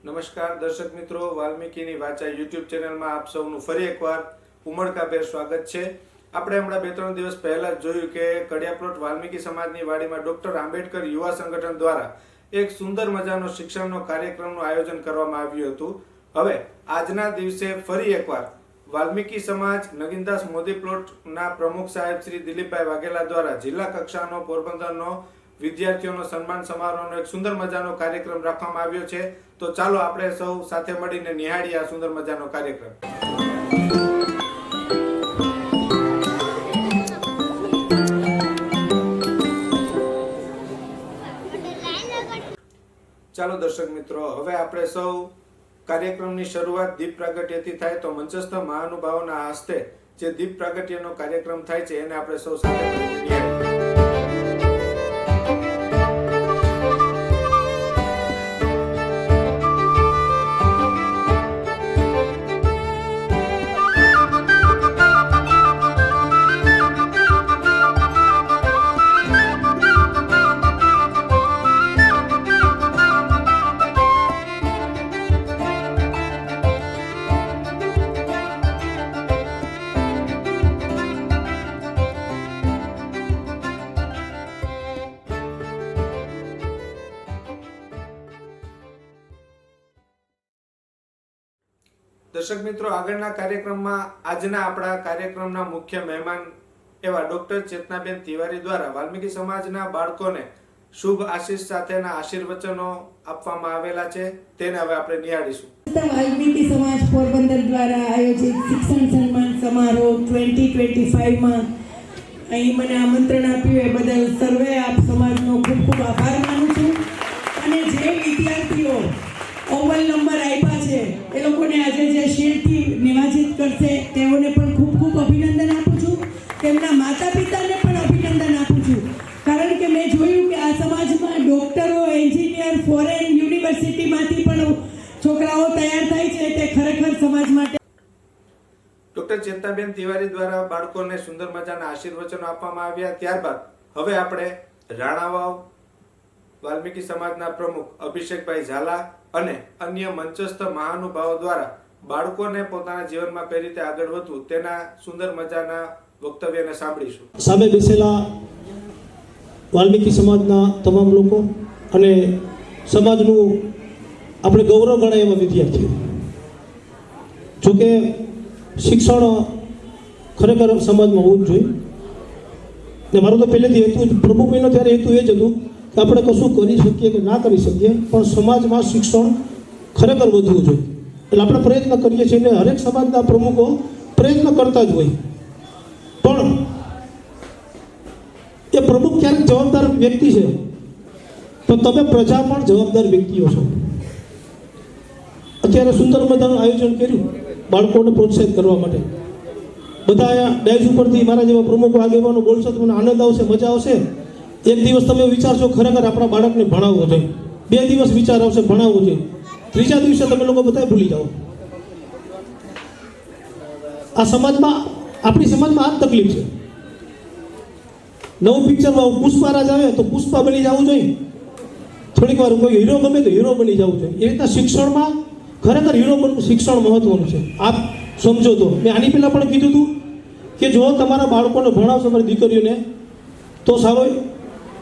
નમસ્કાર દર્શક મિત્રો, વાલ્મીકીની વાચા યુટ્યુબ ચેનલમાં આપ સૌનું ફરી એકવાર ઉમળકાભેર સ્વાગત છે। આપણે હમણાં 2-3 દિવસ પહેલા જ જોયું કે કડિયાપ્લોટ વાલ્મીકી સમાજની વાડીમાં ડોક્ટર આંબેડકર યુવા સંગઠન દ્વારા એક સુંદર મજાનો શિક્ષણનો કાર્યક્રમનું આયોજન કરવામાં આવ્યું હતું। હવે આજના દિવસે ફરી એકવાર વાલ્મીકી સમાજ નગીનદાસ મોદી પ્લોટના પ્રમુખ સાહેબ શ્રી દિલીપભાઈ વાઘેલા દ્વારા જિલ્લા કક્ષાનો પોરબંદરનો વિદ્યાર્થીઓનો સન્માન સમારોહનો એક સુંદર મજાનો કાર્યક્રમ રાખવામાં આવ્યો છે। તો ચાલો આપણે સૌ સાથે મળીને નિહાળીએ આ સુંદર મજાનો કાર્યક્રમ। ચાલો દર્શક મિત્રો, હવે આપણે સૌ કાર્યક્રમની શરૂઆત દીપ પ્રાગટ્યથી થાય તો મંચસ્થ મહાનુભાવોના હસ્તે જે દીપ પ્રાગટ્યનો કાર્યક્રમ થાય છે એને આપણે સૌ સાથે મળીને નિહાળીએ। દર્શક મિત્રો, આગળના કાર્યક્રમમાં આજના આપણા કાર્યક્રમના મુખ્ય મહેમાન એવા ડોક્ટર ચેતનાબેન તિવારી દ્વારા વાલ્મીકી સમાજના બાળકોને શુભ આશીષ સાથેના આશીર્વચનો આપવામાં આવેલા છે, તેને હવે આપણે નિહાળીશું। વાલ્મીકી સમાજ પોરબંદર દ્વારા આયોજિત શિક્ષણ સન્માન સમારોહ 2025માં અહીં મને આમંત્રણ આપ્યું એ બદલ સર્વે આપ સમાજનો ખૂબ ખૂબ આભાર માનું છું। અને જે વિદ્યાર્થીઓ અવ્વલ નંબર આપ્યા છે એ લોકોને આજે જે શિલ્ડથી નિવાજિત કરશે તેઓને પણ ખૂબ ખૂબ અભિનંદન આપું છું। તેમના માતા પિતાને પણ અભિનંદન આપું છું, કારણ કે મેં જોયું કે આ સમાજમાં ડૉક્ટરો, એન્જિનિયર, ફોરેન યુનિવર્સિટીમાંથી પણ છોકરાઓ તૈયાર થાય છે, તે ખરેખર સમાજ માટે। ડોક્ટર ચેતનાબેન તિવારી દ્વારા બાળકોને સુંદર મજાના આશીર્વચનો આપવામાં આવ્યા। ત્યારબાદ હવે આપણે રાણાવાવ વાલ્મીકી સમાજના પ્રમુખ અભિષેકભાઈ ઝાલા અને અન્ય મંચસ્થ મહાનુભાવો દ્વારા બાળકોને પોતાના જીવનમાં કઈ રીતે આગળ વધવું તેના સુંદર મજાના વક્તવ્યને સાંભળીશું। સામે બેસેલા વાલ્મીકી સમાજના તમામ લોકો અને સમાજનું આપણે ગૌરવ ગણાય એવા વિદ્યાર્થીઓ, જોકે શિક્ષણ ખરેખર સમાજમાં હોવું જ જોઈએ ને મારું તો પહેલેથી હેતુ પ્રમુખ બન્યો ત્યારે હેતુ એ જ હતું કે આપણે કશું કરી શકીએ કે ના કરી શકીએ, પણ સમાજમાં શિક્ષણ ખરેખર વધવું જોઈએ। એટલે આપણે પ્રયત્ન કરીએ છીએ ને હરેક સમાજના પ્રમુખો પ્રયત્ન કરતા જ હોય, પણ એ પ્રમુખ ક્યારેક જવાબદાર વ્યક્તિ છે, તો તમે પ્રજા પણ જવાબદાર વ્યક્તિઓ છો। અત્યારે સુંદર મજાનું આયોજન કર્યું બાળકોને પ્રોત્સાહિત કરવા માટે। બધા અહીંયા ડાયસ ઉપરથી મારા જેવા પ્રમુખો આગેવાનો બોલશો તો મને આનંદ આવશે, મજા આવશે। એક દિવસ તમે વિચારશો ખરેખર આપણા બાળકને ભણાવવો જોઈએ, 2 દિવસ વિચાર આવશે ભણાવવો જોઈએ, 3જા દિવસે તમે લોકો બધા ભૂલી જાઓ। આ સમાજમાં, આપણી સમાજમાં આ જ તકલીફ છે। નવું પિક્ચરમાં પુષ્પારાજ આવે તો પુષ્પા બની જવું જોઈએ, થોડીક વાર કોઈ હીરો ગમે તો હીરો બની જવું જોઈએ। એ રીતના શિક્ષણમાં ખરેખર હીરો બનવું, શિક્ષણ મહત્વનું છે। આપ સમજો તો મેં આની પહેલાં પણ કીધું હતું કે જો તમારા બાળકોને ભણાવશો, તમારી દીકરીઓને, તો સારો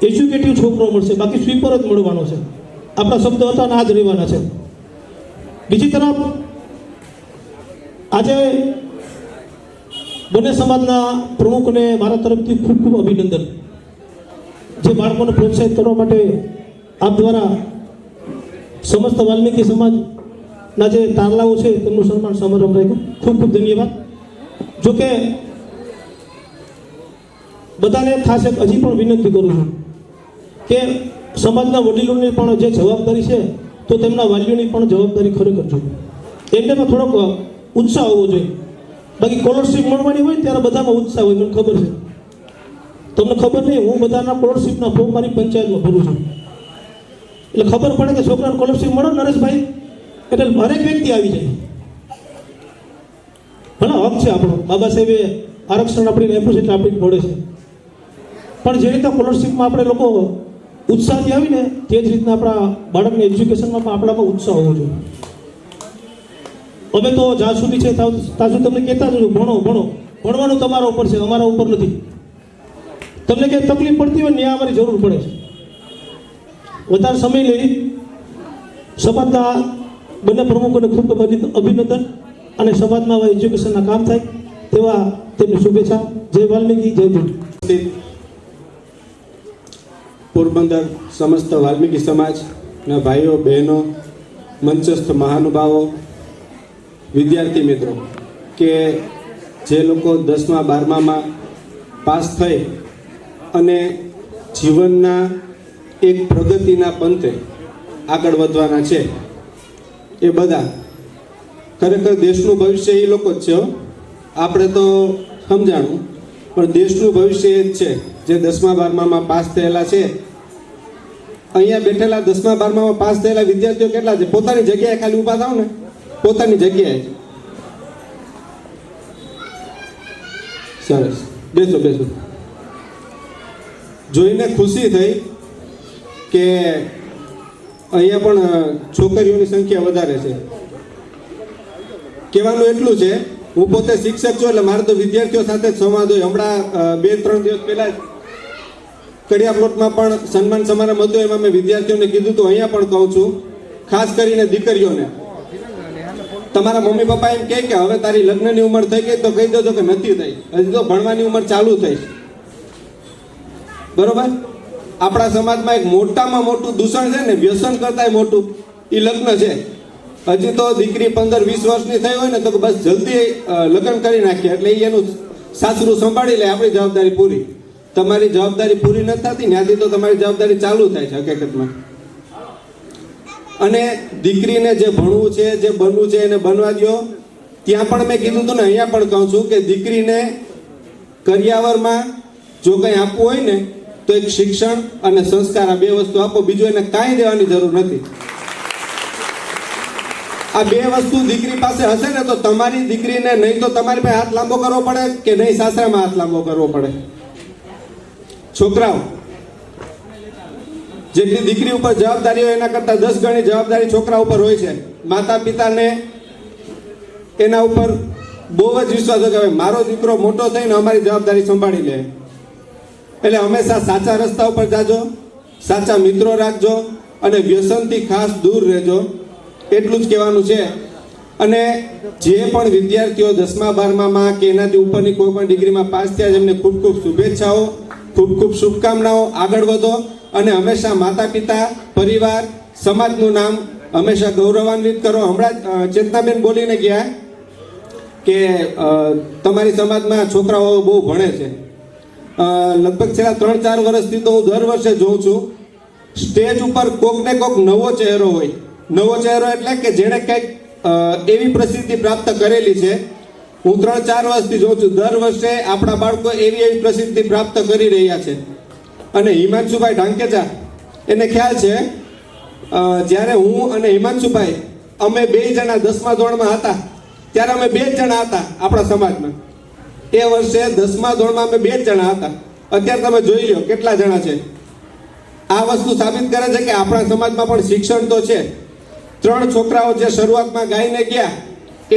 એજ્યુકેટિવ છોકરો મળશે, બાકી સ્વીપર જ મળવાનો છે। આપણા શબ્દ હતા ને આ જ રહેવાના છે। બીજી તરફ આજે બંને સમાજના પ્રમુખને મારા તરફથી ખૂબ ખૂબ અભિનંદન, જે બાળકોને પ્રોત્સાહિત કરવા માટે આપ દ્વારા સમસ્ત વાલ્મીકી સમાજના જે તારલાઓ છે તેમનું સન્માન સમારંભ રાખ્યો, ખૂબ ખૂબ ધન્યવાદ। જોકે બધાને ખાસ એક હજી પણ વિનંતી કરું છું કે સમાજના વડીલોની પણ જે જવાબદારી છે તો તેમના વાલીઓની પણ જવાબદારી ખરેખર જોઈએ, એમનેમાં થોડોક ઉત્સાહ હોવો જોઈએ। બાકી સ્કોલરશીપ મળવાની હોય ત્યારે બધામાં ઉત્સાહ હોય, મને ખબર છે, તમને ખબર નહીં, હું બધાના સ્કોલરશીપના ફોર્મ મારી પંચાયતમાં ભરું છું, એટલે ખબર પડે કે છોકરાને સ્કોલરશીપ મળે નરેશભાઈ એટલે હરેક વ્યક્તિ આવી જાય। ભલે હક છે આપણો, બાબા સાહેબે આરક્ષણ આપણી આપ્યું છે એટલે આપણી મળે છે, પણ જે રીતે સ્કોલરશીપમાં આપણે લોકો ઉત્સાહથી આવીને તે જ રીતના આપણા બાળકને એજ્યુકેશનમાં પણ આપણામાં ઉત્સાહ હોવો જોઈએ. અમે તો જ્યાં સુધી છે ત્યાં સુધી તમને કહેતા જ ભણો ભણો, ભણવાનું તમારા ઉપર છે, અમારા ઉપર નથી. તમને કંઈ તકલીફ પડતી હોય ને ત્યાં અમારી જરૂર પડે છે. વધારે સમય લઈ સમાજના બંને પ્રમુખોને ખૂબ ખૂબ અભિનંદન અને સમાજમાં આવા એજ્યુકેશનના કામ થાય તેવા તેમને શુભેચ્છા. જય વાલ્મીકી, જય ભીમ. પોરબંદર સમસ્ત વાલ્મીકી સમાજના ભાઈઓ બહેનો, મંચસ્થ મહાનુભાવો, વિદ્યાર્થી મિત્રો કે જે લોકો 10મા 12મામાં પાસ થઈ અને જીવનના એક પ્રગતિના પંથે આગળ વધવાના છે, એ બધા ખરેખર દેશનું ભવિષ્ય એ લોકો જ છે. આપણે તો સમજાણું, પણ દેશનું ભવિષ્ય એ જ છે જે 10મા 12મામાં પાસ થયેલા છે. અહીંયા બેઠેલા 10મા 12મામાં પાસ થયેલા વિદ્યાર્થીઓ કેટલા છે? પોતાની જગ્યાએ ખાલી ઊભા થાવ ને, પોતાની જગ્યાએ. સરસ, બેસો બેસો. જોઈને ખુશી થઈ કે અહીંયા પણ છોકરીઓની સંખ્યા વધારે છે. કહેવાનું એટલું છે, હું પોતે શિક્ષક છું એટલે મારે તો વિદ્યાર્થીઓ સાથે જ સંવાદ હોય. હમણાં 2-3 દિવસ પહેલા જ કડિયા પ્લોટમાં પણ સન્માન સમારંભ હતો, એમાં મેં વિદ્યાર્થીઓને કીધું તો અહીંયા પણ કહું છું, ખાસ કરીને દીકરીઓને, તમારા મમ્મી પપ્પા એમ કહે કે હવે તારી લગ્નની ઉંમર થઈ ગઈ તો કહી દેજો કે નથી થઈ, હજી તો ભણવાની ઉંમર ચાલુ થઈ. બરોબર? આપણા સમાજમાં એક મોટામાં મોટું દૂષણ છે ને, વ્યસન કરતા મોટું, એ લગ્ન છે. હજી તો દીકરી 15-20 વર્ષની થઈ હોય ને તો બસ જલ્દી લગ્ન કરી નાખીએ એટલે એનું સાસરું સંભાળી લે, આપણી જવાબદારી પૂરી. તમારી જવાબદારી પૂરી નથી થતી, ત્યાંથી તો તમારી જવાબદારી ચાલુ થાય છે હકીકતમાં. અને દીકરીને જે ભણવું છે, જે બનવું છે એને બનવા દો. ત્યાં પણ મેં કીધું હતું ને, અહીંયા પણ કહું છું કે દીકરીને કરિયાવરમાં જો કંઈ આપવું હોય ને તો એક શિક્ષણ અને સંસ્કાર, આ 2 વસ્તુ આપો, બીજું એને કાંઈ દેવાની જરૂર નથી. આ 2 વસ્તુ દીકરી પાસે હશે ને તો તમારી દીકરીને નહીં તો તમારી પાસે હાથ લાંબો કરવો પડે કે નહીં સાસરામાં હાથ લાંબો કરવો પડે. છોકરાઓ, જેટલી દીકરી ઉપર જવાબદારી હોય એના કરતાં 10 ગણી જવાબદારી છોકરા ઉપર હોય છે. માતા પિતાને એના ઉપર બહુ જ વિશ્વાસ હોય કે હવે મારો દીકરો મોટો થઈને અમારી જવાબદારી સંભાળી લે. એટલે હંમેશા સાચા રસ્તા ઉપર જાજો, સાચા મિત્રો રાખજો અને વ્યસનથી ખાસ દૂર રહેજો. એટલું જ કહેવાનું છે. અને જે પણ વિદ્યાર્થીઓ 10મા 12મામાં કે એનાથી ઉપરની કોઈ પણ ડિગ્રીમાં પાસ થયા, એમને ખૂબ ખૂબ શુભેચ્છાઓ, ખૂબ ખૂબ શુભકામનાઓ. આગળ વધો અને હંમેશા માતા પિતા, પરિવાર, સમાજનું નામ હંમેશા ગૌરવાન્વિત કરો. હમણાં જ ચેતનાબેન બોલીને ગયા કે તમારી સમાજમાં છોકરાઓ બહુ ભણે છે. લગભગ છેલ્લા 3-4 વર્ષથી તો હું દર વર્ષે જોઉં છું, સ્ટેજ ઉપર કોક ને કોક નવો ચહેરો હોય. નવો ચહેરો એટલે કે જેણે કંઈક એવી પ્રસિદ્ધિ પ્રાપ્ત કરેલી છે. હું 3-4 વર્ષથી જોઉં છું, દર વર્ષે આપણા બાળકો એવી પ્રસિદ્ધિ પ્રાપ્ત કરી રહ્યા છે. અને હિમાંશુભાઈ ઢાંકેચા, એને ખ્યાલ છે જ્યારે હું અને હિમાંશુભાઈ અમે 2 જણા 10મા ધોરણમાં હતા ત્યારે અમે 2 જણા હતા આપણા સમાજમાં. એ વર્ષે 10મા ધોરણમાં અમે 2 જણા હતા. અત્યારે તમે જોઈ લો કેટલા જણા છે. આ વસ્તુ સાબિત કરે છે કે આપણા સમાજમાં પણ શિક્ષણ તો છે. 3 છોકરાઓ જે શરૂઆતમાં ગાઈને ગયા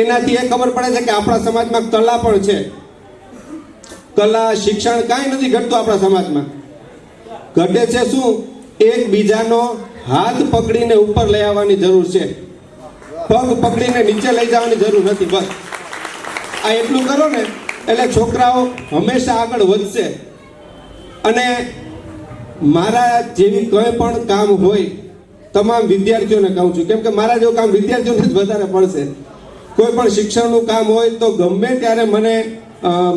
એનાથી એ ખબર પડે છે કે આપણા સમાજમાં કલા પણ છે. કલા, શિક્ષણ કાંઈ નથી ઘટતું આપણા સમાજમાં. ઘટે છે શું? એકબીજાનો હાથ પકડીને ઉપર લઈ આવવાની જરૂર છે, પગ પકડીને નીચે લઈ જવાની જરૂર નથી. બસ આ એટલું કરો ને એટલે છોકરાઓ હંમેશા આગળ વધશે. અને મારા જેવી કોઈ પણ કામ હોય તમામ વિદ્યાર્થીઓને કહું છું, કેમ કે મારા જેવું કામ વિદ્યાર્થીઓને જ વધારે પડશે. કોઈ પણ શિક્ષણનું કામ હોય તો ગમે ત્યારે મને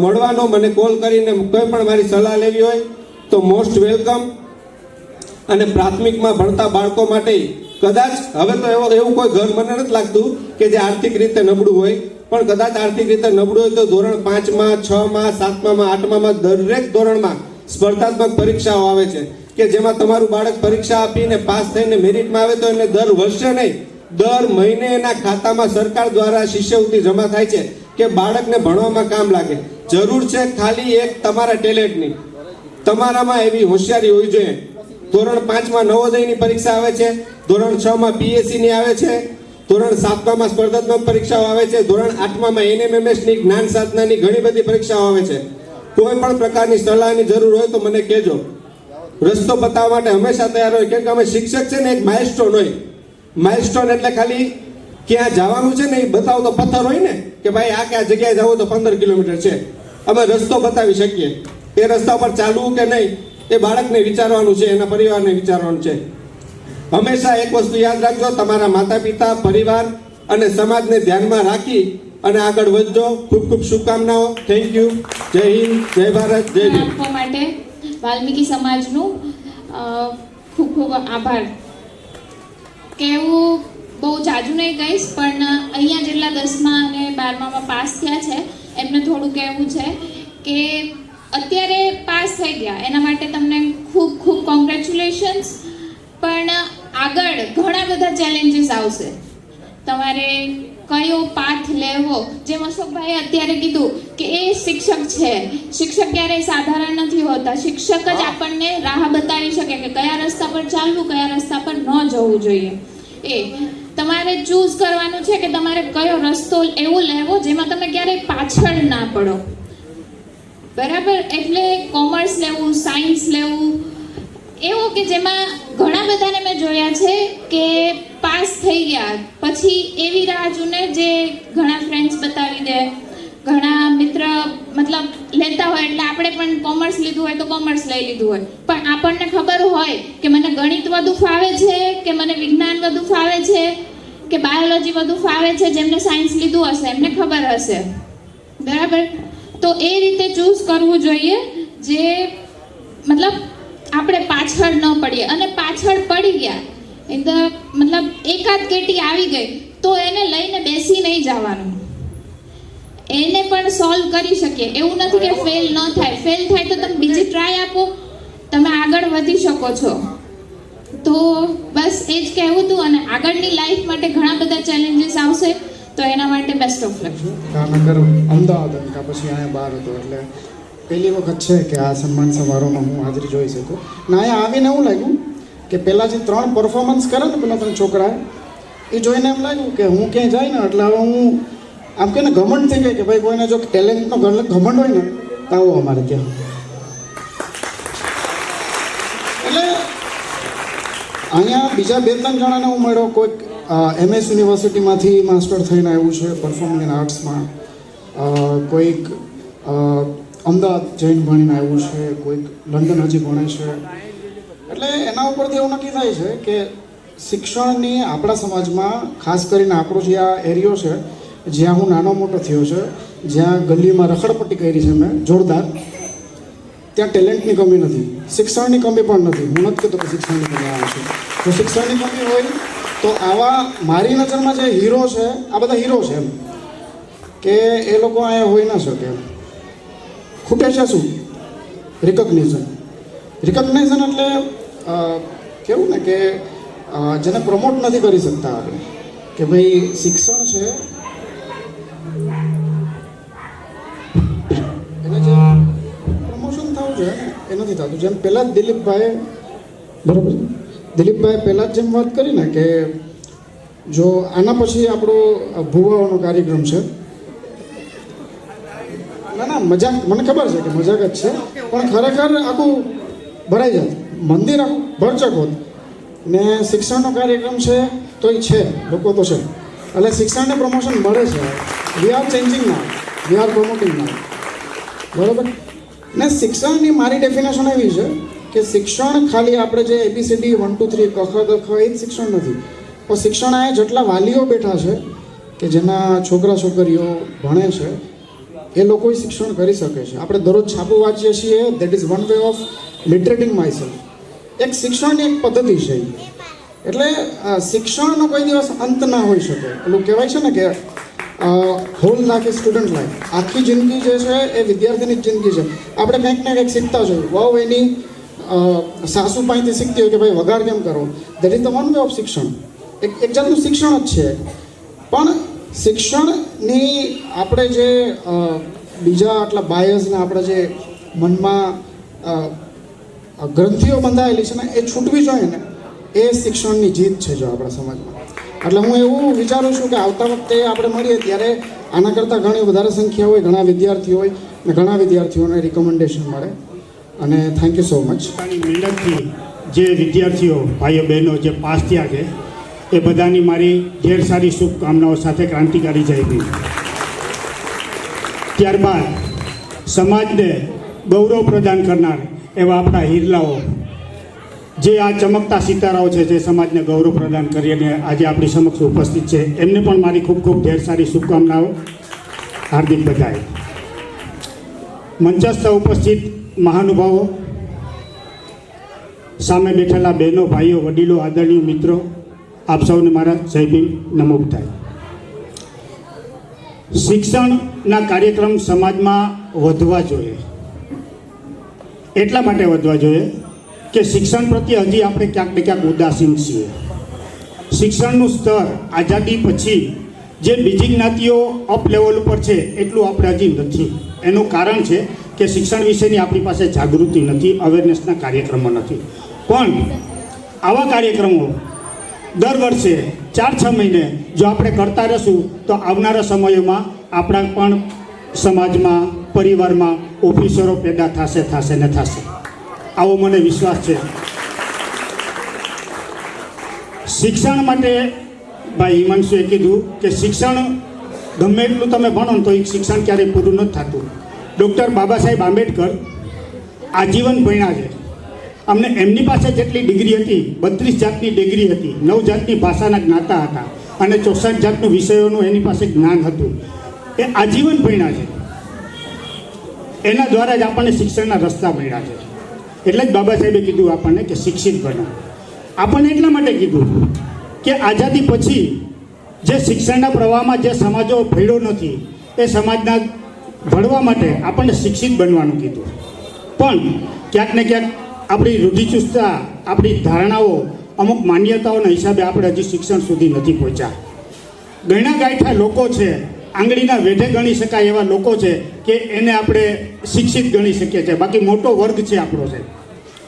મળવાનો, મને કોલ કરીને કોઈ પણ મારી સલાહ લેવી હોય તો મોસ્ટ વેલકમ. અને પ્રાથમિકમાં ભણતા બાળકો માટે કદાચ હવે તો એવું કોઈ ઘર મને નથી લાગતું કે જે આર્થિક રીતે નબળું હોય, પણ કદાચ આર્થિક રીતે નબળું હોય તો ધોરણ 5માં, 6માં, 7માં, 8માં દરેક ધોરણમાં સ્પર્ધાત્મક પરીક્ષાઓ આવે છે કે જેમાં તમારું બાળક પરીક્ષા આપીને પાસ થઈને મેરિટમાં આવે તો એને દર વર્ષે નહીં, દર મહિને એના ખાતામાં સરકાર દ્વારા શિષ્યવૃત્તિ જમા થાય છે કે બાળકને ભણવામાં કામ લાગે. જરૂર છે ખાલી એક તમારા ટેલેન્ટની, તમારામાં એવી હોશિયારી હોવી જોઈએ ધોરણ 5માં નવોદયની પરીક્ષા આવે છે, ધોરણ 6માં પીએસસીની આવે છે, ધોરણ 7માં સ્પર્ધાત્મક પરીક્ષાઓ આવે છે, ધોરણ 8માં એનએમએમએસની જ્ઞાન સાધનાની ઘણી બધી પરીક્ષાઓ આવે છે. કોઈ પણ પ્રકારની સલાહની જરૂર હોય તો મને કહેજો. રસ્તો બતાવવા માટે હંમેશા તૈયાર હોય, કેમ કે અમે શિક્ષક છે ને એક માઇલસ્ટોન હોય. માઇલસ્ટોન એટલે ખાલી ક્યાં જવાનું છે ને એ બતાવતો પથ્થર હોય ને, કે ભાઈ આ ક્યાં જગ્યાએ જવું તો 15 કિલોમીટર છે. અમે રસ્તો બતાવી શકીએ. એ રસ્તા પર ચાલવું કે નહીં એ બાળકને વિચારવાનું છે, એના પરિવારને વિચારવાનું છે. હંમેશા એક વસ્તુ યાદ રાખજો, તમારા માતા પિતા, પરિવાર અને સમાજને ધ્યાનમાં રાખી અને આગળ વધજો. ખૂબ ખૂબ શુભકામનાઓ. Thank you. જય હિન્દ, જય ભારત, જય ભીમ. આપવા માટે વાલ્મીકી સમાજનું ખૂબ ખૂબ આભાર. કહેવું બહુ જાજુ નહીં કહીશ, પણ અહીંયા જેટલા 10મા અને 12મામાં પાસ થયા છે એમને થોડું કહેવું છે કે અત્યારે પાસ થઈ ગયા એના માટે તમને ખૂબ ખૂબ કોંગ્રેચ્યુલેશન્સ. પણ આગળ ઘણા બધા ચેલેન્જીસ આવશે. તમારે કયો પાથ લેવો, જેમ અશોકભાઈએ અત્યારે કીધું કે એ શિક્ષક છે. શિક્ષક ક્યારેય સાધારણ નથી હોતા. શિક્ષક જ આપણને રાહ બતાવી શકે કે કયા રસ્તા પર ચાલવું, કયા રસ્તા પર ન જવું જોઈએ. એ તમારે ચૂઝ કરવાનું છે કે તમારે કયો રસ્તો એવો લેવો જેમાં તમે ક્યારેય પાછળ ના પડો. બરાબર? એટલે કોમર્સ લેવું, સાયન્સ લેવું, એવું કે જેમાં ઘણા બધાને મેં જોયા છે કે પાસ થઈ ગયા પછી એવી રાહ જુને જે ઘણા ફ્રેન્ડ્સ બતાવી દે, ઘણા મિત્ર મતલબ લેતા હોય એટલે આપણે પણ કોમર્સ લીધું હોય તો કોમર્સ લઈ લીધું હોય, પણ આપણને ખબર હોય કે મને ગણિત વધુ ફાવે છે કે મને વિજ્ઞાન વધુ ફાવે છે કે બાયોલોજી વધુ ફાવે છે. જેમને સાયન્સ લીધું હશે એમને ખબર હશે. બરાબર? તો એ રીતે ચૂઝ કરવું જોઈએ જે મતલબ આપણે પાછળ ન પડીએ. અને પાછળ પડી ગયા મતલબ એકાદ કેટી આવી ગઈ તો એને લઈને બેસી નહીં જવાનું, એને પણ સોલ્વ કરી શકીએ. એવું નથી કે ફેલ ન થાય. ફેલ થાય તો તમે બીજી ટ્રાય આપો, તમે આગળ વધી શકો છો. તો બસ એ જ કહેવું હતું. અને આગળની લાઈફ માટે ઘણા બધા ચેલેન્જીસ આવશે, તો એના માટે best of luck. Gandhinagar Ahmedabad અને પછી અહીંયા બહાર હતો એટલે પહેલી વખત છે કે આ સન્માન સમારોહમાં હું હાજરી જોઈ શકું. ને અહીંયા આવીને એવું લાગ્યું કે પહેલાં જે 3 પરફોર્મન્સ કરે ને પેલા 3 છોકરા, એ જોઈને એમ લાગ્યું કે હું ક્યાંય જાય ને એટલે હવે હું આમ કે ને ઘમંડ થઈ ગઈ કે ભાઈ કોઈને જો ટેલેન્ટનો ઘમંડ હોય ને તો આવો અમારે ત્યાં. એટલે અહીંયા બીજા 2-3 જણાને હું મળ્યો. કોઈક MS યુનિવર્સિટીમાંથી માસ્ટર થઈને આવ્યું છે પરફોર્મિંગ ઇન આર્ટ્સમાં, કોઈક અમદાવાદ જઈને ભણીને આવ્યું છે, કોઈક લંડન હજી ભણે છે. એટલે એના ઉપરથી એવું નક્કી થાય છે કે શિક્ષણની આપણા સમાજમાં ખાસ કરીને આપણો જે આ એરિયો છે જ્યાં હું નાનો મોટો થયો છે, જ્યાં ગલીમાં રખડપટ્ટી કરી છે મેં જોરદાર, ત્યાં ટેલેન્ટની કમી નથી, શિક્ષણની કમી પણ નથી. હું નથી કહેતો કે શિક્ષણની કમી આવે છે. જો શિક્ષણની કમી હોય તો આવા મારી નજરમાં જે હીરો છે આ બધા હીરો છે એમ કે એ લોકો અહીંયા હોઈ ના શકે. ખૂટે છે શું? રિકોગ્નિઝન. રિકોગ્નિઝન એટલે કેવું ને કે જેને પ્રમોટ નથી કરી શકતા આપણે કે ભાઈ શિક્ષણ છે એને જે પ્રમોશન થવું જોઈએ એ નથી થતું. જેમ પહેલાં જ દિલીપભાઈ પહેલાં જ જેમ વાત કરી ને કે જો આના પછી આપણો ભુવાઓનો કાર્યક્રમ છે. ના મજાક, મને ખબર છે કે મજાક જ છે, પણ ખરેખર આખું ભરાઈ જાય, મંદિર આખું ભરચક હોત. ને શિક્ષણનો કાર્યક્રમ છે તો એ છે, લોકો તો છે, એટલે શિક્ષણને પ્રમોશન મળે છે. વી આર ચેન્જિંગ ના, વી આર પ્રમોટિંગ ના. બરાબર ને? શિક્ષણની મારી ડેફિનેશન એવી છે કે શિક્ષણ ખાલી આપણે જે ABCD 1 2 3 ક ખ ગ ખ એ જ શિક્ષણ નથી, પણ શિક્ષણ આ જેટલા વાલીઓ બેઠા છે કે જેના છોકરા છોકરીઓ ભણે છે એ લોકો શિક્ષણ કરી શકે છે. આપણે દરરોજ છાપું વાંચીએ છીએ, that is one way of literating myself. એક શિક્ષણની એક પદ્ધતિ છે. એટલે શિક્ષણનો કોઈ દિવસ અંત ના હોઈ શકે. પેલું કહેવાય છે ને કે હોલ લાઈફ સ્ટુડન્ટ લાઈફ, આખી જિંદગી જે છે એ વિદ્યાર્થીની જ જિંદગી છે. આપણે કંઈક ને કંઈક શીખતા જોઈએ. વહુ એની સાસુ પાસેથી શીખતી હોય કે ભાઈ વઘાર કેમ કરો, that is the one way of શિક્ષણ. એક જાતનું શિક્ષણ જ છે. પણ શિક્ષણની આપણે જે બીજા આટલા બાયસને આપણે જે મનમાં ગ્રંથિઓ બંધાયેલી છે ને એ છૂટવી જોઈએ ને, એ શિક્ષણની જીત છે જો આપણા સમાજમાં. એટલે હું એવું વિચારું છું કે આવતા વખતે આપણે મળીએ ત્યારે આના કરતાં ઘણી વધારે સંખ્યા હોય, ઘણા વિદ્યાર્થીઓ હોય ને ઘણા વિદ્યાર્થીઓને રિકમેન્ડેશન મળે. અને થેન્ક યુ સો મચ. પોતાની મહેનતથી જે વિદ્યાર્થીઓ ભાઈઓ બહેનો જે પાસ થયા છે એ બધાની મારી ઢેર સારી શુભકામનાઓ સાથે ક્રાંતિકારી જય ભીમ. ત્યારબાદ સમાજને ગૌરવ પ્રદાન કરનાર એવા આપણા હિરલાઓ, જે આ ચમકતા સિતારાઓ છે, જે સમાજને ગૌરવ પ્રદાન કરીને આજે આપણી સમક્ષ ઉપસ્થિત છે, એમને પણ મારી ખૂબ ખૂબ ઢેર સારી શુભકામનાઓ. હાર્દિક બધાઈ. મંચસ્થ ઉપસ્થિત મહાનુભાવો, સામે બેઠેલા બહેનો, ભાઈઓ, વડીલો, આદરણીય મિત્રો, આપ સૌને મારા જય ભીમ, નમો બુદ્ધાય. શિક્ષણના કાર્યક્રમ સમાજમાં વધવા જોઈએ. એટલા માટે વધવા જોઈએ કે શિક્ષણ પ્રત્યે હજી આપણે ક્યાંક ને ક્યાંક ઉદાસીન છીએ. શિક્ષણનું સ્તર આઝાદી પછી જે બીજી જ્ઞાતિઓ અપ લેવલ ઉપર છે એટલું આપણે હજી નથી. એનું કારણ છે કે શિક્ષણ વિશેની આપણી પાસે જાગૃતિ નથી, અવેરનેસના કાર્યક્રમો નથી. પણ આવા કાર્યક્રમો દર વર્ષે 4-6 મહિને જો આપણે કરતા રહીશું તો આવનારા સમયોમાં આપણા પણ સમાજમાં, પરિવારમાં ઓફિસરો પેદા થશે ને થશે. આવો મને વિશ્વાસ છે. શિક્ષણ માટે ભાઈ હિમાંશુએ કીધું કે શિક્ષણ ગમે એટલું તમે ભણો ને તો એ શિક્ષણ ક્યારેય પૂરું નથી થતું. ડૉક્ટર બાબા સાહેબ આંબેડકર આજીવન ભણ્યા છે. અમને એમની પાસે જેટલી ડિગ્રી હતી, 32 જાતની ડિગ્રી હતી, 9 જાતની ભાષાના જ્ઞાતા હતા અને 64 જાતનું વિષયોનું એની પાસે જ્ઞાન હતું. એ આજીવન ભણ્યા છે. એના દ્વારા જ આપણને શિક્ષણના રસ્તા મળ્યા છે. એટલે જ બાબા સાહેબે કીધું આપણને કે શિક્ષિત બનો. આપણને એટલા માટે કીધું કે આઝાદી પછી જે શિક્ષણના પ્રવાહમાં જે સમાજો ભળ્યો નથી એ સમાજના ભળવા માટે આપણને શિક્ષિત બનવાનું કીધું. પણ ક્યાંક ને ક્યાંક આપણી રૂઢિચુસ્તતા, આપણી ધારણાઓ, અમુક માન્યતાઓના હિસાબે આપણે હજી શિક્ષણ સુધી નથી પહોંચ્યા. ગણ્યા ગાંઠા લોકો છે, આંગળીના વેઢે ગણી શકાય એવા લોકો છે કે એને આપણે શિક્ષિત ગણી શકીએ છીએ. બાકી મોટો વર્ગ છે આપણો, છે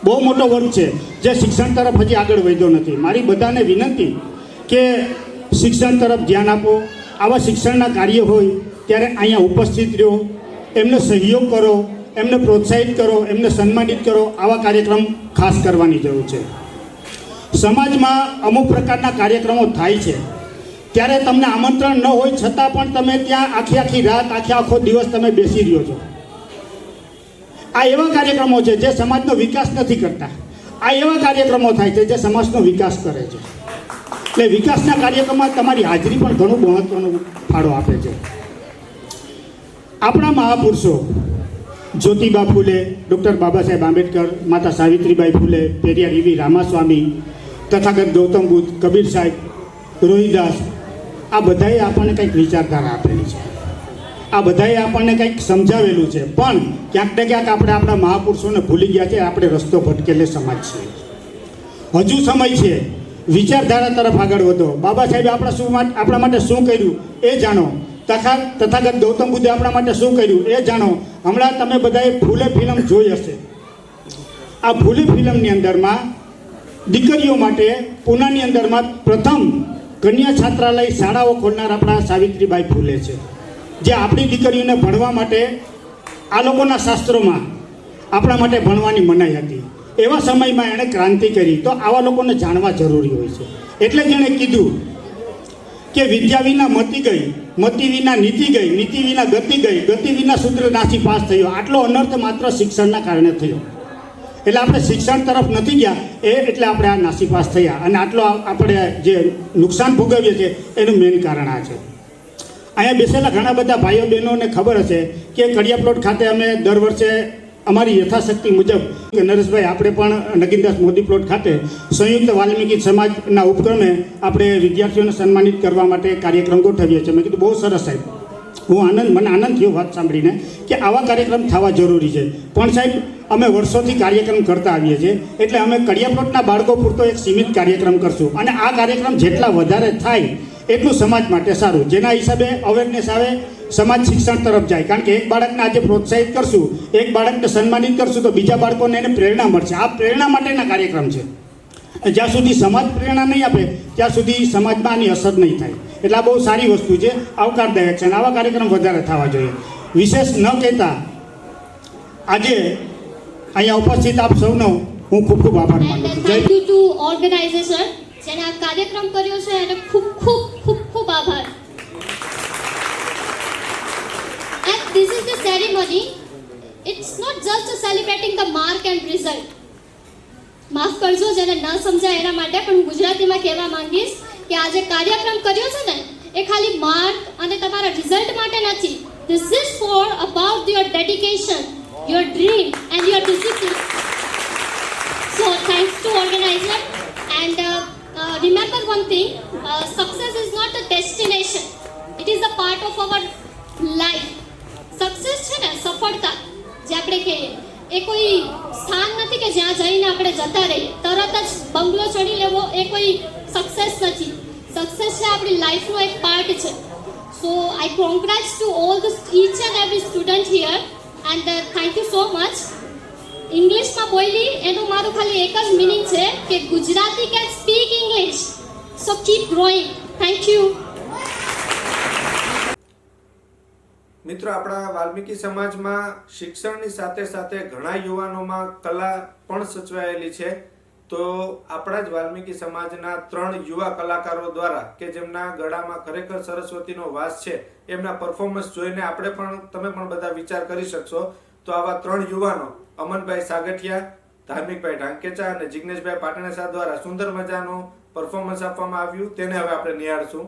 બહુ મોટો વર્ગ છે જે શિક્ષણ તરફ હજી આગળ વધ્યો નથી. મારી બધાને વિનંતી કે શિક્ષણ તરફ ધ્યાન આપો. આવા શિક્ષણના કાર્ય હોય ત્યારે અહીંયા ઉપસ્થિત રહો, એમને સહયોગ કરો, એમને પ્રોત્સાહિત કરો, એમને સન્માનિત કરો. આવા કાર્યક્રમ ખાસ કરવાની જરૂર છે. સમાજમાં અમુક પ્રકારના કાર્યક્રમો થાય છે ત્યારે તમને આમંત્રણ ન હોય છતાં પણ તમે ત્યાં આખી રાત, આખો દિવસ તમે બેસી રહ્યો છો. આ એવા કાર્યક્રમો છે જે સમાજનો વિકાસ નથી કરતા. આ એવા કાર્યક્રમો થાય છે જે સમાજનો વિકાસ કરે છે. એટલે વિકાસના કાર્યક્રમમાં તમારી હાજરી પણ ઘણું મહત્વનો ફાળો આપે છે. આપણા મહાપુરુષો જ્યોતિબા ફૂલે, ડૉક્ટર બાબા સાહેબ આંબેડકર, માતા સાવિત્રીબાઈ ફૂલે, પેરિયાર વી રામાસ્વામી, તથાગત ગૌતમ બુદ્ધ, કબીર સાહેબ, રોહિદાસ, આ બધાએ આપણને કંઈક વિચારધારા આપેલી છે. આ બધાએ આપણને કંઈક સમજાવેલું છે. પણ ક્યાંક ને ક્યાંક આપણે આપણા મહાપુરુષોને ભૂલી ગયા છે. આપણે રસ્તો ભટકેલે સમાજ છીએ. હજુ સમય છે વિચારધારા તરફ આગળ વધો. બાબા સાહેબે આપણા માટે શું કર્યું એ જાણો. તથાગત ગૌતમ બુદ્ધે આપણા માટે શું કર્યું એ જાણો. હમણાં તમે બધાએ ફૂલે ફિલ્મ જોઈ હશે. આ ફૂલે ફિલ્મની અંદરમાં દીકરીઓ માટે પૂનાની અંદરમાં પ્રથમ કન્યા છાત્રાલય શાળાઓ ખોલનાર આપણા સાવિત્રીબાઈ ફૂલે છે, જે આપણી દીકરીઓને ભણવા માટે આ લોકોના શાસ્ત્રોમાં આપણા માટે ભણવાની મનાઈ હતી. એવા સમયમાં એણે ક્રાંતિ કરી. તો આવા લોકોને જાણવા જરૂરી હોય છે. એટલે જ એણે કીધું કે વિદ્યા વિના મતિ ગઈ, મતિ વિના નીતિ ગઈ, નીતિ વિના ગતિ ગઈ, ગતિ વિના શૂદ્ર નાસી પાસ થયો. આટલો અનર્થ માત્ર શિક્ષણના કારણે થયો. એટલે આપણે શિક્ષણ તરફ નથી ગયા એટલે આપણે આ નાસીપાસ થયા. અને આટલો આપણે જે નુકસાન ભોગવીએ છીએ એનું મેઇન કારણ આ છે. અહીંયા બેસેલા ઘણા બધા ભાઈઓ બહેનોને ખબર હશે કે કડિયા પ્લોટ ખાતે અમે દર વર્ષે અમારી યથાશક્તિ મુજબ નરેશભાઈ આપણે પણ નગીનદાસ મોદી પ્લોટ ખાતે સંયુક્ત વાલ્મીકી સમાજના ઉપક્રમે આપણે વિદ્યાર્થીઓને સન્માનિત કરવા માટે કાર્યક્રમ ગોઠવીએ છીએ. મેં કીધું બહુ સરસ સાહેબ, મને આનંદ થયો વાત સાંભળીને કે આવા કાર્યક્રમ થવા જરૂરી છે. પણ સાહેબ અમે વર્ષોથી કાર્યક્રમ કરતા આવીએ છીએ એટલે અમે કડિયા પ્લોટના બાળકો પૂરતો એક સીમિત કાર્યક્રમ કરશું. અને આ કાર્યક્રમ જેટલા વધારે થાય એટલું સમાજ માટે સારું. જેના હિસાબે અવેરનેસ આવે, સમાજ શિક્ષણ તરફ જાય. કારણ કે એક બાળકને આજે પ્રોત્સાહિત કરશું, એક બાળકને સન્માનિત કરશું તો બીજા બાળકોને એને પ્રેરણા મળશે. આ પ્રેરણા માટેના કાર્યક્રમ છે. જ્યાં સુધી સમાજ પ્રેરણા નહીં આપે ત્યાં સુધી સમાજમાં આની અસર નહીં થાય. એટલે આ બહુ સારી વસ્તુ છે, આવકારદાયક છે અને આવા કાર્યક્રમ વધારે થવા જોઈએ. વિશેષ ન કહેતા આજે અહીંયા ઉપસ્થિત આપ સૌનો હું ખૂબ ખૂબ આભાર માનું છું. જય થેન્ક યુ ટુ ઓર્ગેનાઇઝેશન જેને આ કાર્યક્રમ કર્યો છે એને ખૂબ ખૂબ ખૂબ ખૂબ આભાર. And this is the ceremony. It's not just celebrating the mark and result. માફ કરજો જેને ન સમજાય એના માટે, પણ હું ગુજરાતીમાં કહેવા માંગીશ કે આ જે કાર્યક્રમ કર્યો છે ને એ ખાલી માર્ક અને તમારા રિઝલ્ટ માટે નથી. This is for about your dedication, your dream and your discipline. So thanks to organizer and remember one thing, success is not a destination, it is a part of our life. Success છે ને સફળતા જે આપણે કહીએ એ કોઈ સ્થાન નથી કે જ્યાં જઈને આપણે જતા રહીએ, તરત જ બંગલો ચડી લેવો એ કોઈ સક્સેસ નથી. સક્સેસ છે આપણી લાઈફનો એક પાર્ટ છે. So I congrats to all the each and every student here and thank you so much. ઇંગ્લિશમાં બોલી એનું મારું ખાલી એક જ મિનિંગ છે કે Gujarati can speak English, so keep growing. Thank you. મિત્રો, આપણા વાલ્મીકી સમાજમાં શિક્ષણની સાથે સાથે ઘણા યુવાનોમાં કલા પણ સચવાયેલી છે. તો આપણા જ વાલ્મીકી સમાજના 3 યુવા કલાકારો દ્વારા કે જેમના ગળામાં ખરેખર સરસ્વતીનો વાસ છે, એમના પરફોર્મન્સ જોઈને તમે પણ બધા વિચાર કરી શકશો. તો આવા 3 યુવાનો અમનભાઈ સાગઠિયા, ધાર્મિકભાઈ ઢાંકેચા અને જિગ્નેશભાઈ પાટણેસા દ્વારા સુંદર મજાનું પરફોર્મન્સ આપવામાં આવ્યું. તેને હવે આપણે નિહાળશું.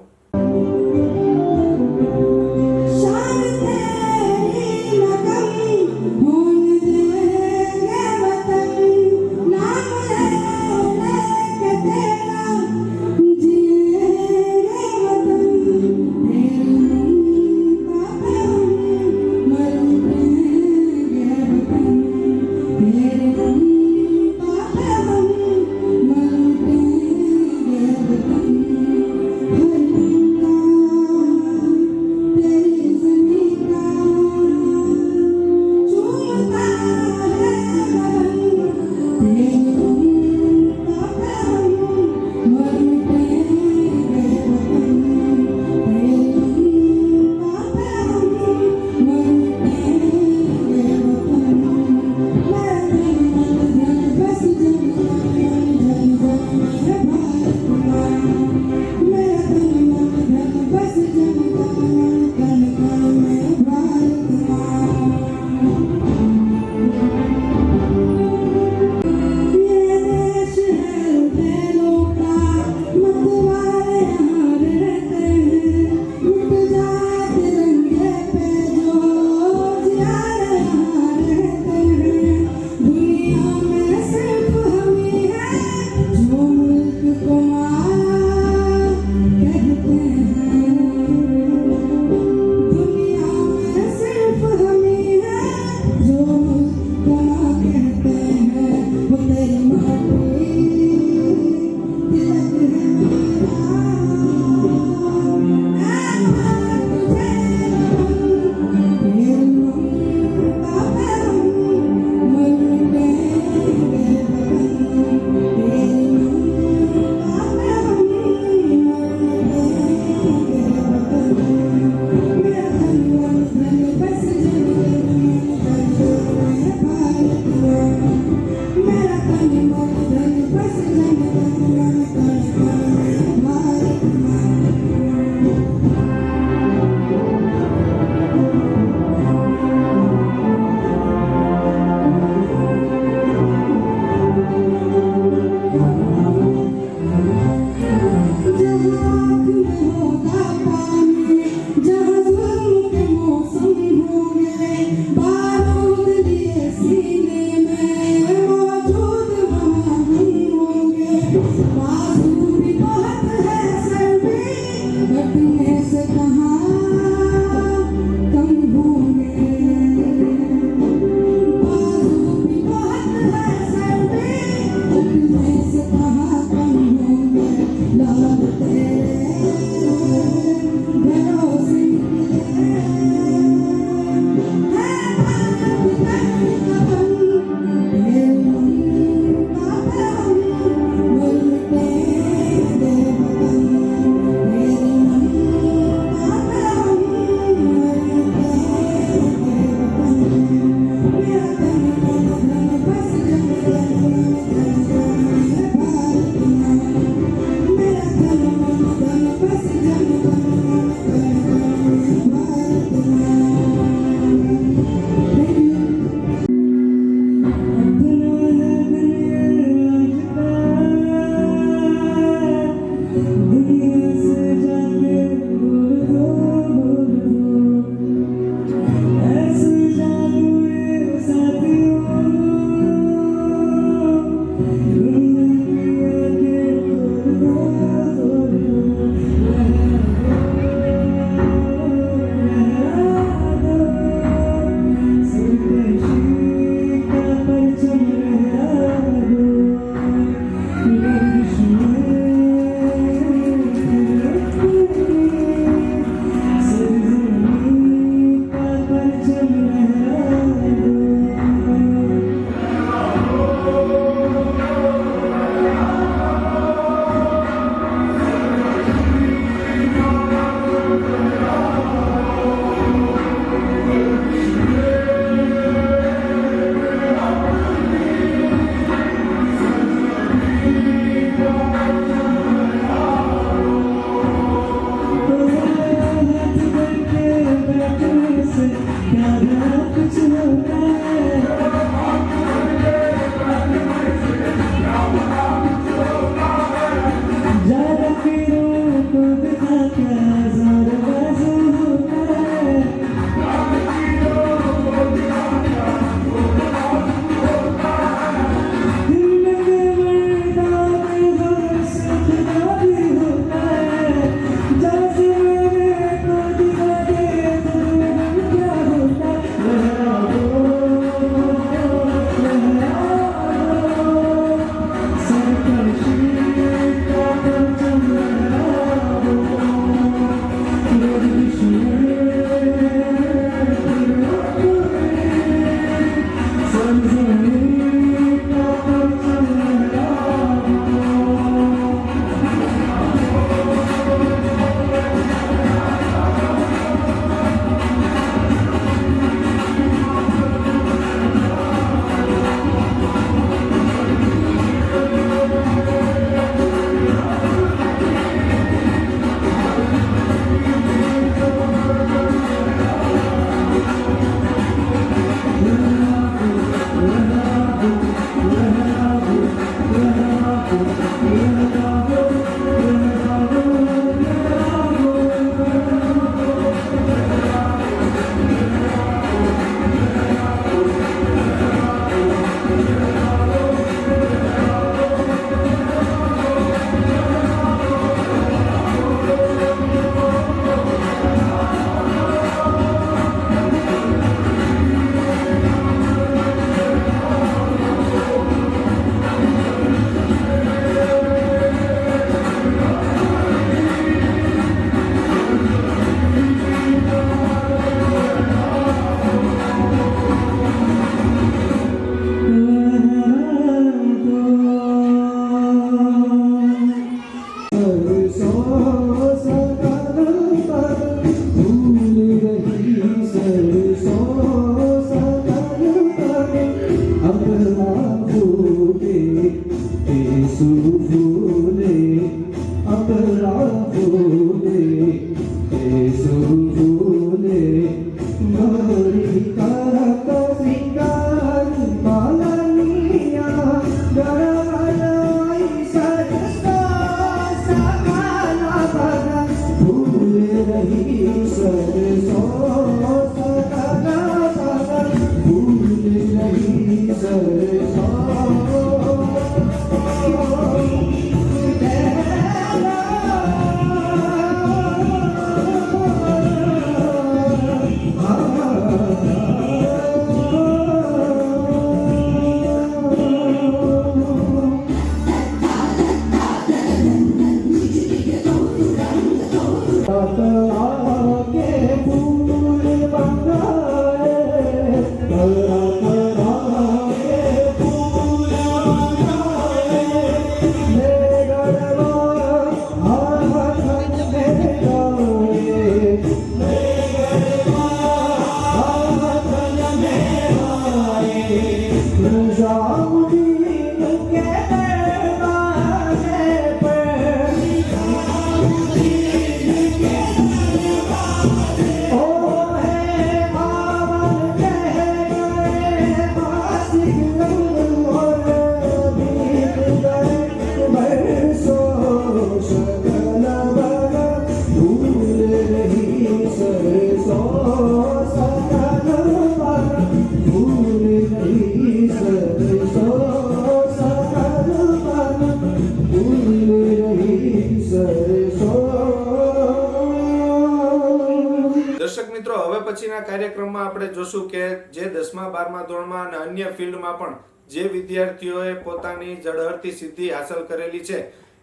દર્શક મિત્રો, હવે પછીના કાર્યક્રમમાં આપણે જોશું કે જે 10મા 12મા ધોરણમાં અને અન્ય ફિલ્ડમાં પણ જે વિદ્યાર્થીઓએ પોતાની ઝળહળતી સિદ્ધિ હાંસલ કરેલી છે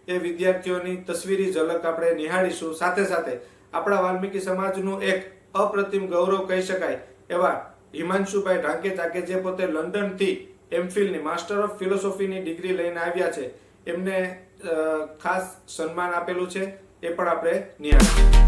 એ વિદ્યાર્થીઓની તસવીરી ઝલક આપણે નિહાળીશું. સાથે સાથે આપણા વાલ્મીકી સમાજનું એક અપ્રતિમ ગૌરવ કહી શકાય એવા હિમાંશુભાઈ ઢાંકેચા કે જે પોતે લંડનથી એમફિલની માસ્ટર ઓફ ફિલોસોફીની ડિગ્રી લઈને આવ્યા છે, એમને ખાસ સન્માન આપેલું છે, એ પણ આપણે નિહાળીશું.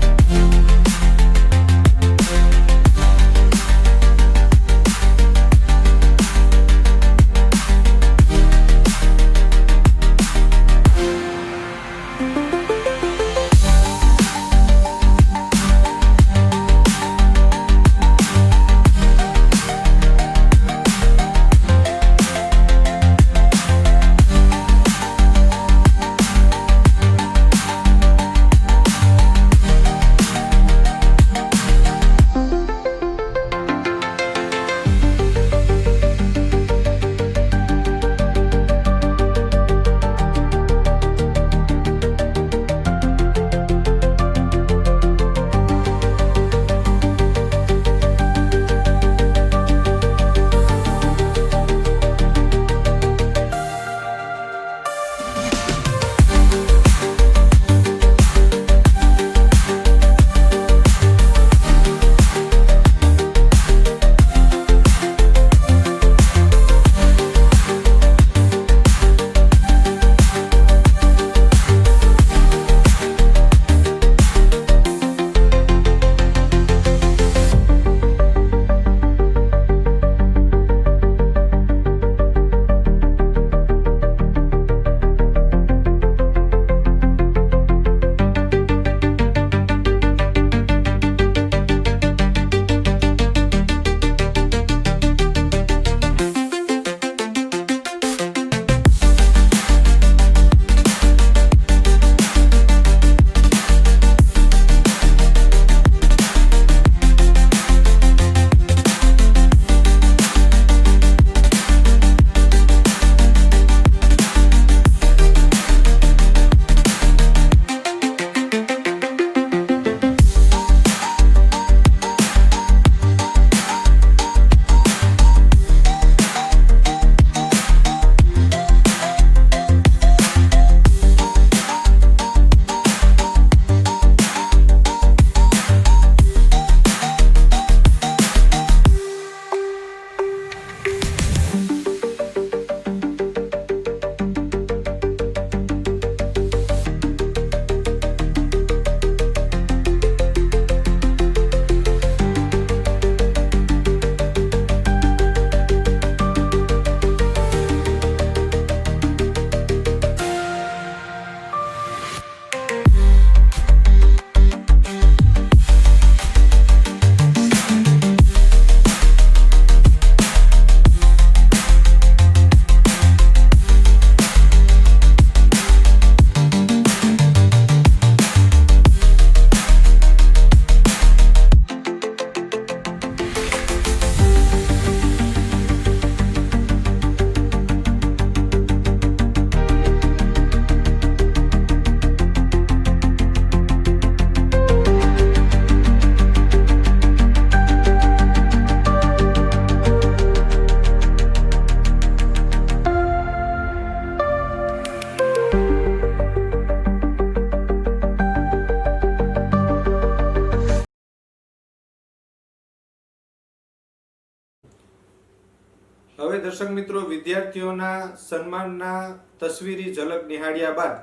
દર્શક મિત્રો વિદ્યાર્થીઓના સન્માનના તસવીરી ઝલક નિહાળ્યા બાદ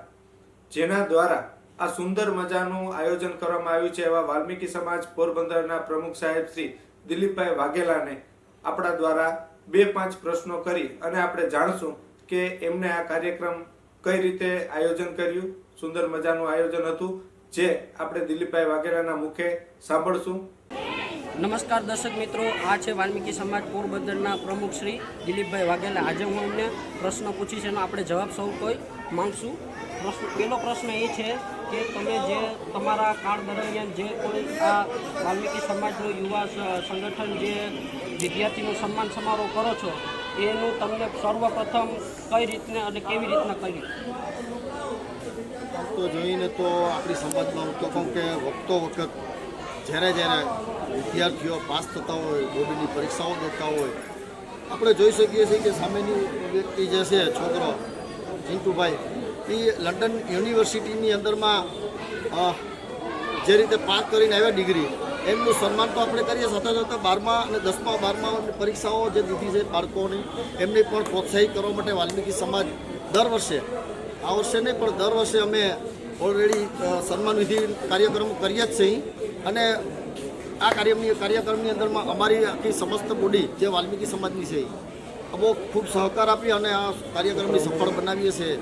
જેના દ્વારા આ સુંદર મજાનું આયોજન કરવામાં આવ્યું છે એવા વાલ્મીકી સમાજ પોરબંદરના પ્રમુખ સાહેબ શ્રી દિલીપભાઈ વાઘેલાને આપણા દ્વારા 2-5 પ્રશ્નો કરી અને આપણે જાણશું કે એમને આ કાર્યક્રમ કઈ રીતે આયોજન કર્યું. સુંદર મજાનું આયોજન હતું જે આપણે દિલીપભાઈ વાઘેલાના મુખે સાંભળશું. નમસ્કાર દર્શક મિત્રો, આ છે વાલ્મીકી સમાજ પોરબંદરના પ્રમુખ શ્રી દિલીપભાઈ વાઘેલા. આજે હું એમને પ્રશ્ન પૂછીશ એનો આપણે જવાબ સૌ કોઈ માંગશું. પહેલો પ્રશ્ન એ છે કે તમે જે તમારા કાળ દરમિયાન જે કોઈ આ વાલ્મીકી સમાજનું યુવા સંગઠન જે વિદ્યાર્થીનો સન્માન સમારોહ કરો છો એનું તમને સર્વપ્રથમ કઈ રીતના અને કેવી રીતના કર્યું? આમ તો જોઈને તો આપણી સમાજમાં હું તો કહું કે વખતો વખત જ્યારે વિદ્યાર્થીઓ પાસ થતા હોય, બોર્ડની પરીક્ષાઓ દેતા હોય, આપણે જોઈ શકીએ છીએ કે સામેની વ્યક્તિ જે છે છોકરો ચિંટુભાઈ એ લંડન યુનિવર્સિટીની અંદરમાં જે રીતે પાસ કરીને આવ્યા ડિગ્રી, એમનું સન્માન તો આપણે કરીએ. સાથે સાથે 12મા અને 10મા 12મા પરીક્ષાઓ જે દીધી છે બાળકોની, એમને પણ પ્રોત્સાહિત કરવા માટે વાલ્મીકી સમાજ દર વર્ષે, આ વર્ષે નહીં પણ દર વર્ષે અમે ઓલરેડી સન્માન વિધિ કાર્યક્રમો કરીએ જ છીએ. અને આ કાર્યક્રમની અંદરમાં અમારી આખી સમસ્ત બોડી જે વાલ્મીકી સમાજની છે બહુ ખૂબ સહકાર આપી અને આ કાર્યક્રમને સફળ બનાવીએ છીએ.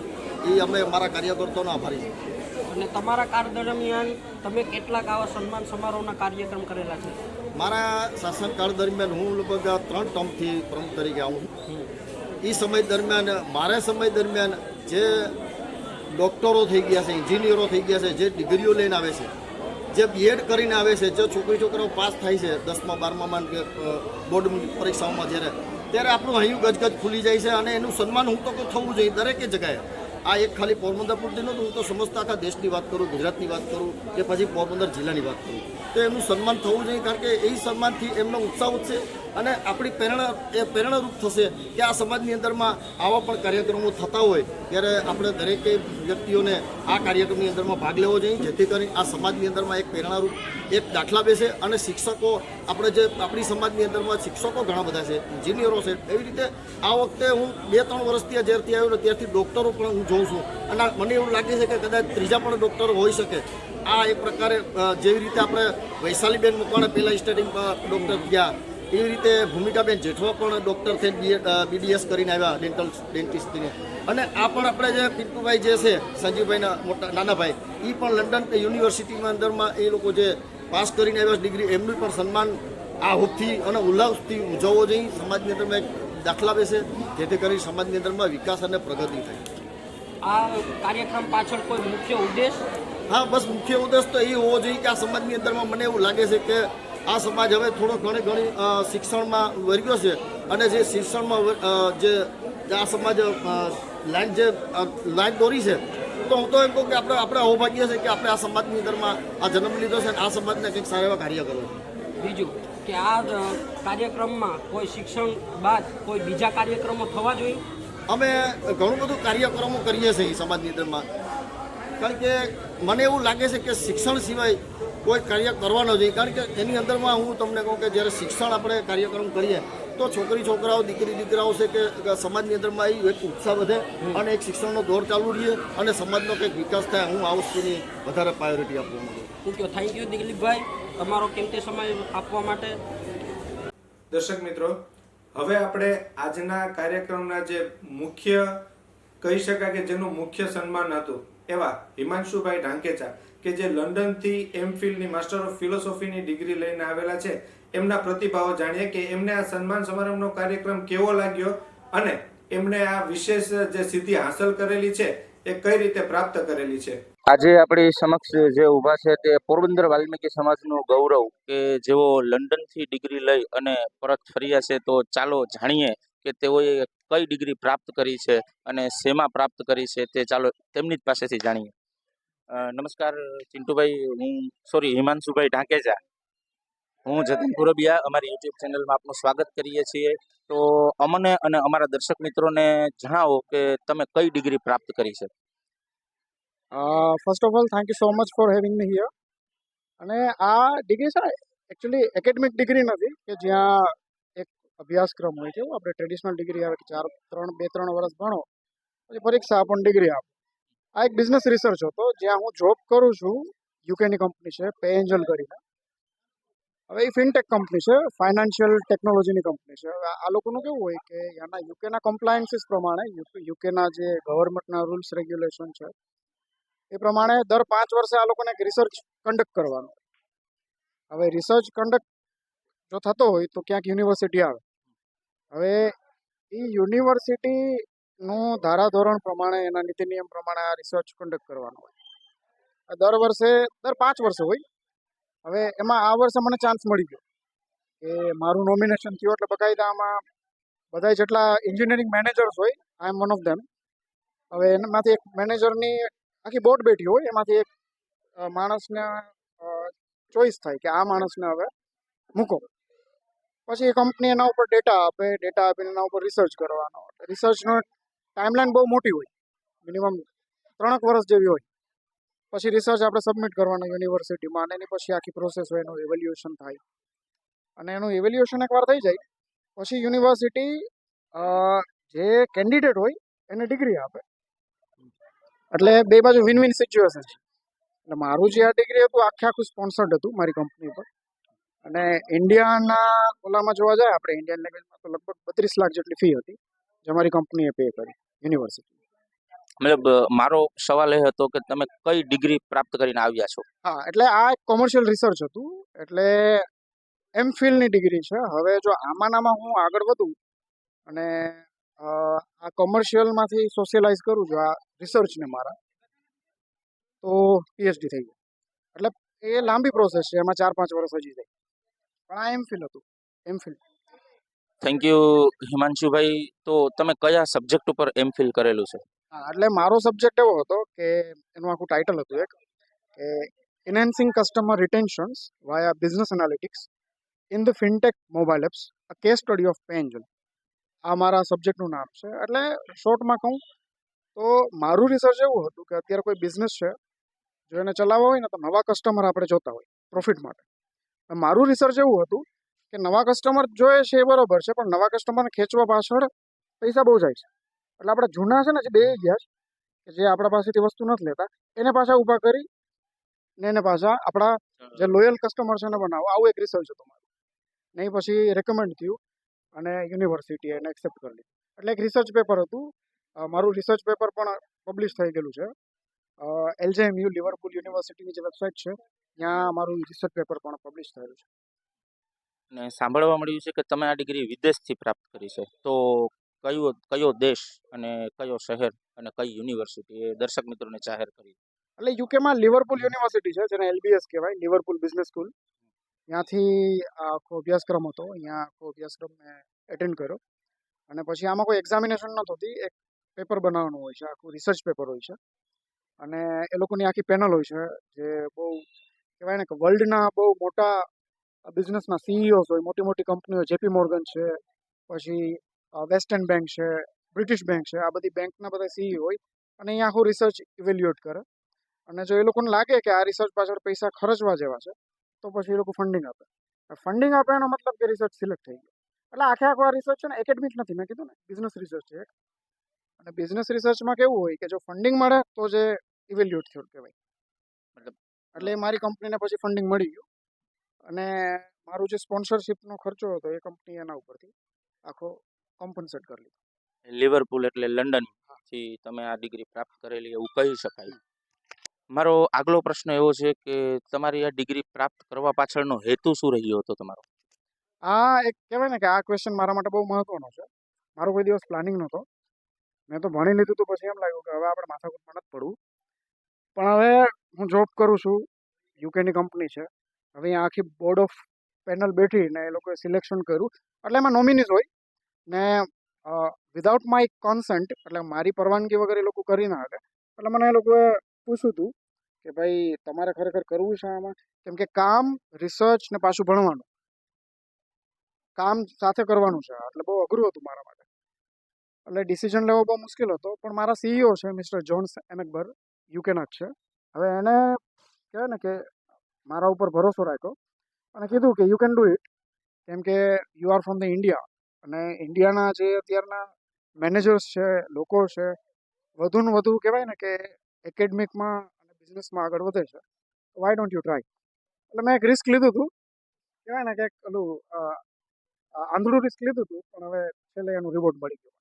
એ અમે અમારા કાર્યકર્તાઓનો આભારી છીએ. અને તમારા કાળ દરમિયાન તમે કેટલાક આવા સન્માન સમારોહના કાર્યક્રમ કરેલા છે? મારા શાસનકાળ દરમિયાન હું લગભગ 3 ટર્મથી પ્રમુખ તરીકે આવું છું. એ સમય દરમિયાન મારા સમય દરમિયાન જે ડૉક્ટરો થઈ ગયા છે, એન્જિનિયરો થઈ ગયા છે, જે ડિગ્રીઓ લઈને આવે છે, જે બીએડ કરીને આવે છે, જે છોકરાઓ પાસ થાય છે 10મા 12મામાં બોર્ડ પરીક્ષાઓમાં ત્યારે આપણું હૈયું ગજગજ ખુલી જાય છે. અને એનું સન્માન હું તો થવું જોઈએ દરેકે જગ્યાએ. આ એક ખાલી પોરબંદર પૂરતી નહોતું, હું તો સમસ્ત આખા દેશની વાત કરું, ગુજરાતની વાત કરું કે પછી પોરબંદર જિલ્લાની વાત કરું, તો એમનું સન્માન થવું જોઈએ. કારણ કે એ સન્માનથી એમનો ઉત્સાહ વધશે અને આપણી પ્રેરણારૂપ થશે કે આ સમાજની અંદરમાં આવા પણ કાર્યક્રમો થતા હોય ત્યારે આપણે દરેકે વ્યક્તિઓને આ કાર્યક્રમની અંદરમાં ભાગ લેવો જોઈએ, જેથી કરી આ સમાજની અંદરમાં એક પ્રેરણારૂપ એક દાખલા બેસે. અને શિક્ષકો આપણે જે આપણી સમાજની અંદરમાં શિક્ષકો ઘણા બધા છે, એન્જિનિયરો છે, એવી રીતે આ વખતે હું 2-3 વર્ષથી જ્યારથી આવ્યો ને ત્યારથી ડૉક્ટરો પણ હું જોઉં છું. અને મને એવું લાગે છે કે કદાચ ત્રીજા પણ ડૉક્ટર હોઈ શકે. આ એક પ્રકારે જેવી રીતે આપણે વૈશાલીબેન મકવાણા પહેલાં સ્ટાર્ટિંગ ડૉક્ટર ગયા, એવી રીતે ભૂમિકાબેન જેઠવા પણ ડૉક્ટર થઈને BDS કરીને આવ્યા, ડેન્ટિસ્ટને. અને આ પણ આપણે જે પિન્ટુભાઈ જે છે સંજીવભાઈના નાના ભાઈ, એ પણ લંડન યુનિવર્સિટીમાં અંદરમાં એ લોકો જે પાસ કરીને આવ્યા ડિગ્રી, એમનું પણ સન્માન આ હૂબથી અને ઉલ્લાસથી ઉજવવો જોઈએ. સમાજની અંદરમાં એક દાખલા બેસે, જેથી કરી સમાજની અંદરમાં વિકાસ અને પ્રગતિ થાય. આ કાર્યક્રમ પાછળ કોઈ મુખ્ય ઉદ્દેશ? હા, બસ મુખ્ય ઉદ્દેશ તો એ હોવો જોઈએ કે આ સમાજની અંદરમાં મને એવું લાગે છે કે આ સમાજ હવે થોડો ઘણી શિક્ષણમાં વર્ગ્યો છે. અને જે શિક્ષણમાં જે આ સમાજ લાઈન દોરી છે, તો હું તો એમ કહું કે આપણે અહોભાગ્ય છે કે આપણે આ સમાજની અંદરમાં આ જન્મ લીધો છે અને આ સમાજને કંઈક સારા એવા કાર્ય કરવું. બીજું કે આ કાર્યક્રમમાં કોઈ શિક્ષણ બાદ કોઈ બીજા કાર્યક્રમો થવા જોઈએ? અમે ઘણું બધું કાર્યક્રમો કરીએ છીએ સમાજની અંદરમાં. કારણ કે મને એવું લાગે છે કે શિક્ષણ સિવાય કોઈ કાર્ય કરવાનો જોઈએ. કારણ કે એની અંદરમાં હું તમને કહું કે જ્યારે શિક્ષણ આપણે કાર્યક્રમ કરીએ તો છોકરાઓ દીકરાઓ છે કે સમાજની અંદરમાં એ એક ઉત્સાહ વધે અને એક શિક્ષણનો દોર ચાલુ રહીએ અને સમાજનો કંઈક વિકાસ થાય. હું આ વસ્તુની વધારે પ્રાયોરિટી આપવા માંગુ છું. થેન્ક યુ દિલીપભાઈ, તમારો કિંમતી સમય આપવા માટે. દર્શક મિત્રો, હવે આપણે આજના કાર્યક્રમના જે મુખ્ય કહી શકાય કે જેનું મુખ્ય સન્માન હતું એવા હિમાંશુભાઈ ઢાંકેચા કે જે લંડનથી MPhilની માસ્ટર ઓફ ફિલોસોફીની ડિગ્રી લઈને આવેલા છે, એમના પ્રતિભાવો જાણીએ કે એમને આ સન્માન સમારંભનો કાર્યક્રમ કેવો લાગ્યો અને એમણે આ વિશેષ જે સિદ્ધિ હાંસલ કરેલી છે એ કઈ રીતે પ્રાપ્ત કરેલી છે. આજે આપણી સમક્ષ જે ઊભા છે તે પોરબંદર વાલ્મીકી સમાજનું ગૌરવ કે જેઓ લંડનથી ડિગ્રી લઈ અને પરત ફર્યા છે. તો ચાલો જાણીએ કે તેઓએ કઈ ડિગ્રી પ્રાપ્ત કરી છે અને શેમાં પ્રાપ્ત કરી છે તે ચાલો તેમની જ પાસેથી જાણીએ. નમસ્કાર ચિંટુભાઈ, હિમાંશુભાઈ ઢાંકેચા. હું જતીન પુરબિયા, અમારી YouTube ચેનલમાં આપનું સ્વાગત કરીએ છીએ. તો અમને અને અમારા દર્શક મિત્રોને જણાવો કે તમે કઈ ડિગ્રી પ્રાપ્ત કરી છે. First of all thank you so much for having me here. અને આ ડિગ્રી છે એકચ્યુઅલી એકેડમિક ડિગ્રી નથી કે જ્યાં એક અભ્યાસક્રમ હોય છે આપણે ટ્રેડિશનલ ડિગ્રી આવે કે 3 વર્ષ ભણો પછી પરીક્ષા આપો ડિગ્રી આપો. આ એક બિઝનેસ રિસર્ચ હતો જ્યાં હું જોબ કરું છું. યુકેની કંપની છે પે એન્જલ કરીને. હવે એ ફિનટેક કંપની છે, ફાઇનાન્શિયલ ટેકનોલોજીની કંપની છે. હવે આ લોકોનું કેવું હોય કે ત્યાંના યુકેના કમ્પ્લાયન્સીસ પ્રમાણે યુકેના જે ગવર્મેન્ટના રૂલ્સ રેગ્યુલેશન છે એ પ્રમાણે દર 5 વર્ષે આ લોકોને એક રિસર્ચ કન્ડક્ટ કરવાનો. હવે રિસર્ચ કન્ડક્ટ જો થતો હોય તો ક્યાંક યુનિવર્સિટી આવે. હવે એ યુનિવર્સિટીનું ધારાધોરણ પ્રમાણે એના નીતિ નિયમ પ્રમાણે આ રિસર્ચ કન્ડક્ટ કરવાનો હોય. દર 5 વર્ષે હોય. હવે એમાં આ વર્ષે મને ચાન્સ મળી ગયો કે મારું નોમિનેશન થયું એટલે બકાયદા આમાં બધા જેટલા એન્જિનિયરિંગ મેનેજર્સ હોય આઈ એમ વન ઓફ ધેમ. હવે એમાંથી એક મેનેજરની આખી બોર્ડ બેઠી હોય, એમાંથી એક માણસને ચોઈસ થાય કે આ માણસને હવે મૂકો. પછી એ કંપની એના ઉપર ડેટા આપીને એના ઉપર રિસર્ચ કરવાનો. રિસર્ચનો ટાઈમલાઈન બહુ મોટી હોય, મિનિમમ 3 વર્ષ જેવી હોય. પછી રિસર્ચ આપણે સબમિટ કરવાનું યુનિવર્સિટીમાં અને એની પછી આખી પ્રોસેસ હોય, એનું એવેલ્યુએશન થાય. અને એનું એવેલ્યુએશન એકવાર થઈ જાય પછી યુનિવર્સિટી જે કેન્ડિડેટ હોય એને ડિગ્રી આપે. એટલે બે બાજુ વિન વિન સિચ્યુએશન છે. એટલે મારું જે આ ડિગ્રી હતું આખું સ્પોન્સર્ડ હતું મારી કંપની પર. અને ઇન્ડિયાના ઓલામાં જોવા જાય આપણે ઇન્ડિયન લેંગ્વેજમાં તો લગભગ 32 લાખ જેટલી ફી હતી જે મારી કંપનીએ પે કરી યુનિવર્સિટી. મતલબ મારો સવાલ એ હતો કે તમે કઈ ડિગ્રી પ્રાપ્ત કરીને આવ્યા છો? હા, એટલે આ એક કોમર્શિયલ રિસર્ચ હતું. એટલે એમફિલની ડિગ્રી છે. હવે જો આમાં હું આગળ વધું અને આ કોમર્શિયલમાંથી સોશિયલાઇઝ કરું છું આ રિસર્ચને મારા, તો પીએચડી થઈ જાય. એટલે એ લાંબી પ્રોસેસ છે, એમાં 4-5 વર્ષ હજી જાય. પણ આ એમફિલ હતું, એમફિલ. થેન્ક યુ હિમાંશુભાઈ. તો તમે કયા સબ્જેક્ટ ઉપર એમફિલ કરેલું છે? હા, એટલે મારો સબ્જેક્ટ એવો હતો કે એનું આખું ટાઇટલ હતું એક કે enhancing customer retentions via business analytics in the fintech mobile apps a case study of Pay Angel. આ મારા સબ્જેક્ટનું નામ છે. એટલે શોર્ટમાં કહું તો મારું રિસર્ચ એવું હતું કે અત્યારે કોઈ બિઝનેસ છે, જો એને ચલાવવા હોય ને તો નવા કસ્ટમર આપણે જોતા હોય પ્રોફિટ માટે. મારું રિસર્ચ એવું હતું કે નવા કસ્ટમર જોઈએ છે એ બરોબર છે, પણ નવા કસ્ટમરને ખેંચવા પાછળ પૈસા બહુ જાય છે. એટલે આપણે જૂના છે ને જે બે ગયા છે કે જે આપણા પાસેથી વસ્તુ નથી લેતા એને પાછા ઊભા કરી ને એને પાછા આપણા જે લોયલ કસ્ટમર છે એને બનાવો. આવું એક રિસર્ચ હતું મારું. નહીં પછી રેકમેન્ડ થયું અને યુનિવર્સિટીએ એને એક્સેપ્ટ કરી લીધું. એટલે એક રિસર્ચ પેપર હતું. મારું રિસર્ચ પેપર પણ પબ્લિશ થઈ ગયેલું છે. LJMU લિવરપુલ યુનિવર્સિટીની જે વેબસાઇટ છે ત્યાં મારું રિસર્ચ પેપર પણ પબ્લિશ થયેલું છે. અને સાંભળવા મળ્યું છે કે તમે આ ડિગ્રી વિદેશથી પ્રાપ્ત કરી છે. તો કયો દેશ અને કયો શહેર અને કઈ યુનિવર્સિટી એ દર્શક મિત્રોને જાહેર કરી? એટલે યુકેમાં લિવરપુલ યુનિવર્સિટી છે જેને LBS કહેવાય, લિવરપુલ બિઝનેસ સ્કૂલ. ત્યાંથી આખો અભ્યાસક્રમ હતો. અહીંયા આખો અભ્યાસક્રમ મેં એટેન્ડ કર્યો. અને પછી આમાં કોઈ એક્ઝામિનેશન નહોતી હોતી, એક પેપર બનાવવાનું હોય છે, આખું રિસર્ચ પેપર હોય છે. અને એ લોકોની આખી પેનલ હોય છે જે બહુ કહેવાય ને કે વર્લ્ડના બહુ મોટા બિઝનેસના CEOs હોય, મોટી મોટી કંપનીઓ, JP મોર્ગન છે, પછી વેસ્ટર્ન બેંક છે, બ્રિટિશ બેંક છે, આ બધી બેંકના બધા CEO હોય અને અહીંયા આખું રિસર્ચ ઇવેલ્યુએટ કરે. અને જો એ લોકોને લાગે કે આ રિસર્ચ પાછળ પૈસા ખર્ચવા જેવા છે તો પછી એ લોકો ફંડિંગ આપે. ફંડિંગ આપે એનો મતલબ કે રિસર્ચ સિલેક્ટ થઈ ગયો. એટલે આખો આ રિસર્ચ છે ને એકેડમિક નથી, મેં કીધું ને બિઝનેસ રિસર્ચ છે. અને બિઝનેસ રિસર્ચમાં કેવું હોય કે જો ફંડિંગ મળે તો જે ઇવેલ્યુએટ થયું કહેવાય. એટલે મારી કંપનીને પછી ફંડિંગ મળી ગયું અને મારું જે સ્પોન્સરશિપનો ખર્ચો હતો એ કંપની એના ઉપરથી આખો કોમ્પન્સેટ કરી લીધો. લિવરપુલ એટલે લંડન થી તમે આ ડિગ્રી પ્રાપ્ત કરેલી એવું કહી શકાય. મારો આગલો પ્રશ્ન એવો છે કે તમારી આ ડિગ્રી પ્રાપ્ત કરવા પાછળનો હેતુ શું રહ્યો હતો તમારો? આ એક કહેવાય ને કે આ ક્વેશ્ચન મારા માટે બહુ મહત્વનો છે. મારો કોઈ દિવસ પ્લાનિંગ નહોતો. મેં તો ભણી લીધું તો પછી એમ લાગ્યું કે હવે આપણે માથાકૂટમાં નથી પડવું. પણ હવે હું જોબ કરું છું, યુકેની કંપની છે. હવે અહીંયા આખી બોર્ડ ઓફ પેનલ બેઠી ને એ લોકોએ સિલેક્શન કર્યું. એટલે એમાં નોમિનીઝ હોય ને વિધાઉટ માય કોન્સન્ટ, એટલે મારી પરવાનગી વગર એ લોકો કરી ના શકે. એટલે મને એ લોકોએ પૂછ્યું હતું કે ભાઈ તમારે ખરેખર કરવું છે આમાં, કેમ કે કામ, રિસર્ચ ને પાછું ભણવાનું કામ સાથે કરવાનું છે. એટલે બહુ અઘરું હતું મારા માટે. એટલે ડિસિઝન લેવો બહુ મુશ્કેલ હતો. પણ મારા CEO છે મિસ્ટર જોન્સ એમેકબર, યુકેના જ છે. હવે એને કહેવાય ને કે મારા ઉપર ભરોસો રાખ્યો અને કીધું કે યુ કેન ડુ ઇટ, કેમ કે you are from the India અને ઇન્ડિયાના જે અત્યારના મેનેજર્સ છે, લોકો છે, વધુને વધુ કહેવાય ને કે એકેડમિકમાં અને બિઝનેસમાં આગળ વધે છે. Why don't you try? એટલે મેં એક રિસ્ક લીધું હતું, કહેવાય ને કે એક પેલું આંધળું રિસ્ક લીધું હતું, પણ હવે છેલ્લે એનું રિવોર્ડ મળી ગયું.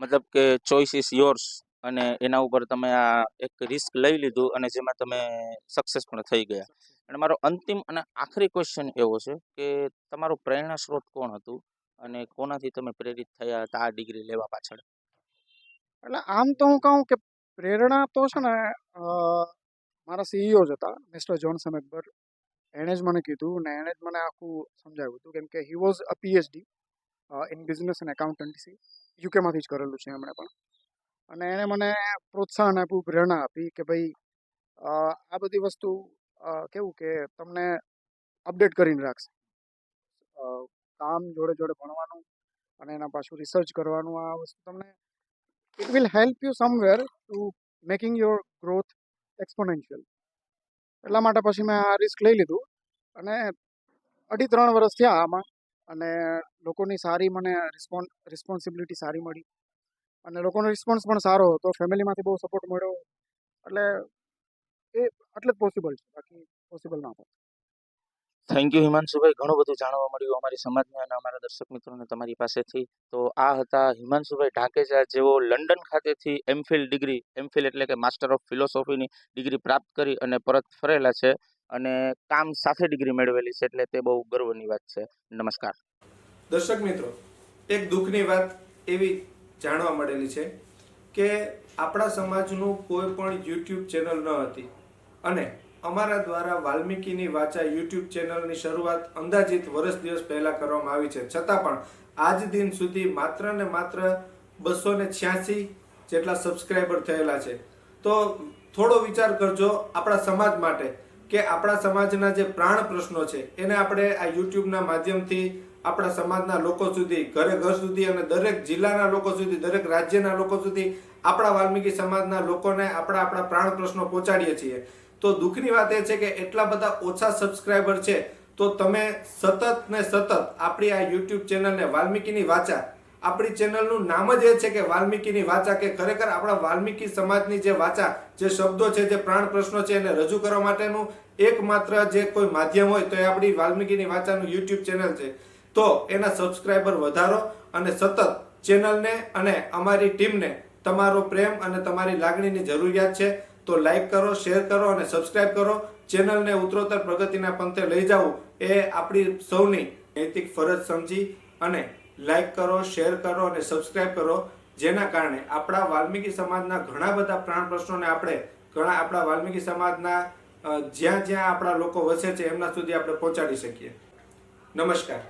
મતલબ કે ચોઇસ ઇઝ યોર્સ, અને એના ઉપર તમે આ એક રિસ્ક લઈ લીધું અને જેમાં તમે સક્સેસ પણ થઈ ગયા. અને મારો અંતિમ અને આખરી ક્વેશ્ચન એવો છે કે તમારો પ્રેરણા સ્ત્રોત કોણ હતું અને કોનાથી તમે પ્રેરિત થયા હતા આ ડિગ્રી લેવા પાછળ? એટલે આમ તો હું કહું કે પ્રેરણા તો છે ને મારા સીઈઓ જ હતા, મિસ્ટર જોન્સન અકબર. એણે જ મને કીધું ને એણે જ મને આખું સમજાવ્યું હતું, કેમ કે he was a PhD in business and accountancy. યુકેમાંથી જ કરેલું છે એમણે પણ. અને એણે મને પ્રોત્સાહન આપ્યું, પ્રેરણા આપી કે ભાઈ આ બધી વસ્તુ કેવું કે તમને અપડેટ કરીને રાખશે. કામ જોડે જોડે ભણવાનું અને એના પાછું રિસર્ચ કરવાનું, આ વસ્તુ તમને it will help you somewhere to making your growth exponential. એટલા માટે પછી મેં આ રિસ્ક લઈ લીધું અને 2.5-3 વર્ષ થયા આમાં. અને લોકોની સારી મને રિસ્પોન્સિબિલિટી સારી મળી અને લોકોનો રિસ્પોન્સ પણ સારો હતો, ફેમિલીમાંથી બહુ સપોર્ટ મળ્યો. એટલે એ એટલે જ પોસિબલ છે, બાકી પોસિબલ ના હોય. થેન્ક યુ હિમાંશુભાઈ, ઘણું બધું જાણવા મળ્યું અમારી સમાજને અને અમારા દર્શક મિત્રોને તમારી પાસેથી. તો આ હતા હિમાંશુભાઈ ઢાકેજા, જેઓ લંડન ખાતેથી એમફિલ એટલે કે માસ્ટર ઓફ ફિલોસોફીની ડિગ્રી પ્રાપ્ત કરી અને પરત ફરેલા છે અને કામ સાથે ડિગ્રી મેળવેલી છે, એટલે તે બહુ ગર્વની વાત છે. નમસ્કાર દર્શક મિત્રો, એક દુઃખની વાત એવી જાણવા મળેલી છે કે આપણા સમાજનું કોઈ પણ યુટ્યુબ ચેનલ ન હતી અને અમારા દ્વારા વાલ્મીકીની વાચા યુટ્યુબ ચેનલની શરૂઆત અંદાજિત વર્ષ દિવસ પહેલા કરવામાં આવી છે. છતાં પણ આજ દિન સુધી માત્ર ને માત્ર 286 જેટલા સબસ્ક્રાઈબર થયેલા છે. તો થોડો વિચાર કરજો આપણા સમાજ માટે કે આપણા સમાજના જે પ્રાણ પ્રશ્નો છે એને આપણે આ યુટ્યુબના માધ્યમથી આપણા સમાજના લોકો સુધી, ઘર સુધી અને દરેક જિલ્લાના લોકો સુધી, દરેક રાજ્યના લોકો સુધી આપણા વાલ્મીકી સમાજના લોકોને આપણા પ્રાણ પ્રશ્નો પહોંચાડીએ છીએ. તો દુઃખની વાત એ છે કે એટલા બધા ઓછા સબસ્ક્રાઈબર છે, તો તમે સતત ને સતત આપણી આ યુટ્યુબ ચેનલને વાલ્મીકીની વાચા, આપણી ચેનલનું નામ જ એ છે કે વાલ્મીકીની વાચા, કે ખરેખર આપણા વાલ્મીકી સમાજની જે વાચા, જે શબ્દો છે, જે પ્રાણ પ્રશ્નો છે એને રજૂ કરવા માટેનું એકમાત્ર જે કોઈ માધ્યમ હોય તો એ આપણી વાલ્મીકીની વાચાનું યુટ્યુબ ચેનલ છે. તો એના સબસ્ક્રાઈબર વધારો અને સતત ચેનલને અને અમારી ટીમને તમારો પ્રેમ અને તમારી લાગણીની જરૂરિયાત છે. તો લાઈક કરો, શેર કરો અને સબસ્ક્રાઇબ કરો. ચેનલને ઉત્તરોત્તર પ્રગતિના પંથે લઈ જવું એ આપણી સૌની નૈતિક ફરજ સમજી અને લાઈક કરો, શેર કરો અને સબસ્ક્રાઇબ કરો, જેના કારણે આપણા વાલ્મીકી સમાજના ઘણા બધા પ્રાણ પ્રશ્નોને આપણા વાલ્મીકી સમાજના જ્યાં જ્યાં આપણા લોકો વસે છે એમના સુધી આપણે પહોંચાડી શકીએ. નમસ્કાર.